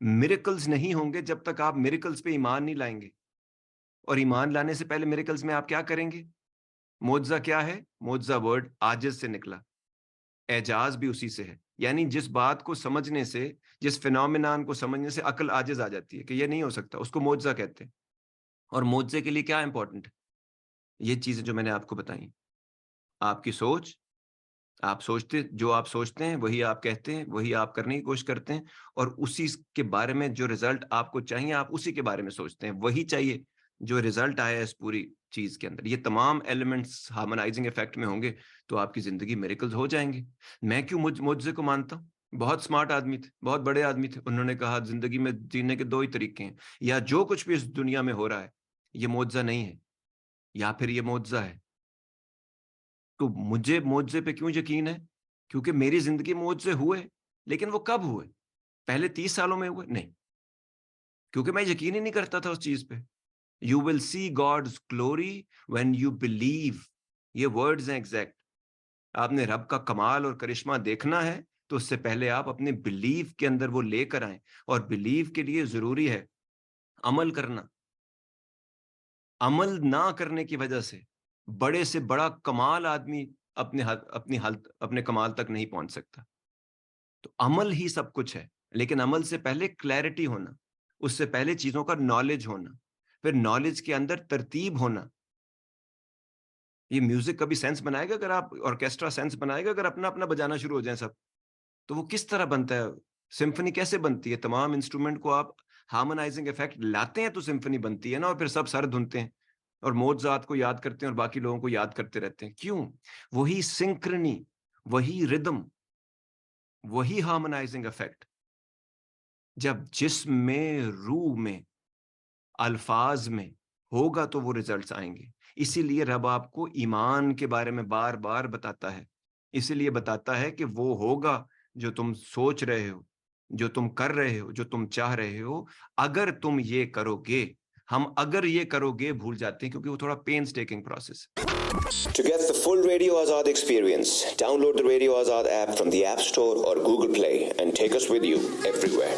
Miracles نہیں ہوں گے جب تک آپ میریکلز پہ ایمان نہیں لائیں گے. اور ایمان لانے سے پہلے میریکلز میں آپ کیا کریں گے؟ معجزہ کیا ہے؟ معجزہ ورڈ عاجز سے نکلا، اعجاز بھی اسی سے ہے. یعنی جس بات کو سمجھنے سے، جس فینومینان کو سمجھنے سے عقل عاجز آ جاتی ہے کہ یہ نہیں ہو سکتا، اس کو معجزہ کہتے ہیں. اور معجزے کے لیے کیا امپورٹنٹ ہے؟ یہ چیزیں جو میں نے آپ کو بتائیں. آپ کی سوچ، آپ سوچتے، جو آپ سوچتے ہیں وہی آپ کہتے ہیں، وہی آپ کرنے کی کوشش کرتے ہیں، اور اسی کے بارے میں جو رزلٹ آپ کو چاہیے آپ اسی کے بارے میں سوچتے ہیں، وہی چاہیے جو رزلٹ آیا ہے اس پوری چیز کے اندر. یہ تمام ایلیمنٹس ہارمونائزنگ افیکٹ میں ہوں گے تو آپ کی زندگی میریکلز ہو جائیں گے. میں کیوں معجزے کو مانتا ہوں؟ بہت سمارٹ آدمی تھے، بہت بڑے آدمی تھے، انہوں نے کہا زندگی میں جینے کے دو ہی طریقے ہیں، یا جو کچھ بھی اس دنیا میں ہو رہا ہے یہ معجزہ نہیں ہے، یا پھر یہ معجزہ ہے. تو مجھے معجزے پہ کیوں یقین ہے؟ کیونکہ میری زندگی معجزے ہوئے. لیکن وہ کب ہوئے؟ پہلے 30 سالوں میں ہوئے؟ نہیں، کیونکہ میں یقین ہی نہیں کرتا تھا اس چیز پہ. You will see God's glory when you believe. یہ ورڈز ہیں ایگزیکٹ. آپ نے رب کا کمال اور کرشمہ دیکھنا ہے تو اس سے پہلے آپ اپنے بلیو کے اندر وہ لے کر آئیں. اور بلیو کے لیے ضروری ہے عمل کرنا. عمل نہ کرنے کی وجہ سے بڑے سے بڑا کمال آدمی اپنے کمال تک نہیں پہنچ سکتا. تو عمل ہی سب کچھ ہے. لیکن عمل سے پہلے کلیئرٹی ہونا، اس سے پہلے چیزوں کا نالج ہونا، پھر نالج کے اندر ترتیب ہونا. یہ میوزک کبھی سینس بنائے گا اگر آپ، آرکیسٹرا سینس بنائے گا اگر اپنا اپنا بجانا شروع ہو جائیں سب؟ تو وہ کس طرح بنتا ہے؟ سمفنی کیسے بنتی ہے؟ تمام انسٹرومنٹ کو آپ ہارمونائزنگ افیکٹ لاتے ہیں تو سمفنی بنتی ہے نا. اور پھر سب سر دھنتے ہیں اور موزارٹ کو یاد کرتے ہیں اور باقی لوگوں کو یاد کرتے رہتے ہیں. کیوں؟ وہی سنکرنی، وہی ردم، وہی ہارمونائزنگ افیکٹ جب جسم میں، روح میں، الفاظ میں ہوگا تو وہ ریزلٹس آئیں گے. اسی لیے رب آپ کو ایمان کے بارے میں بار بار بتاتا ہے. اسی لیے بتاتا ہے کہ وہ ہوگا جو تم سوچ رہے ہو، جو تم کر رہے ہو، جو تم چاہ رہے ہو، اگر تم یہ کرو گے. ہم اگر یہ کرو گے بھول جاتے ہیں کیونکہ وہ تھوڑا painstaking process. To get the full Radio Azad experience, download the Radio Azad app from the App Store or Google Play and take us with you everywhere.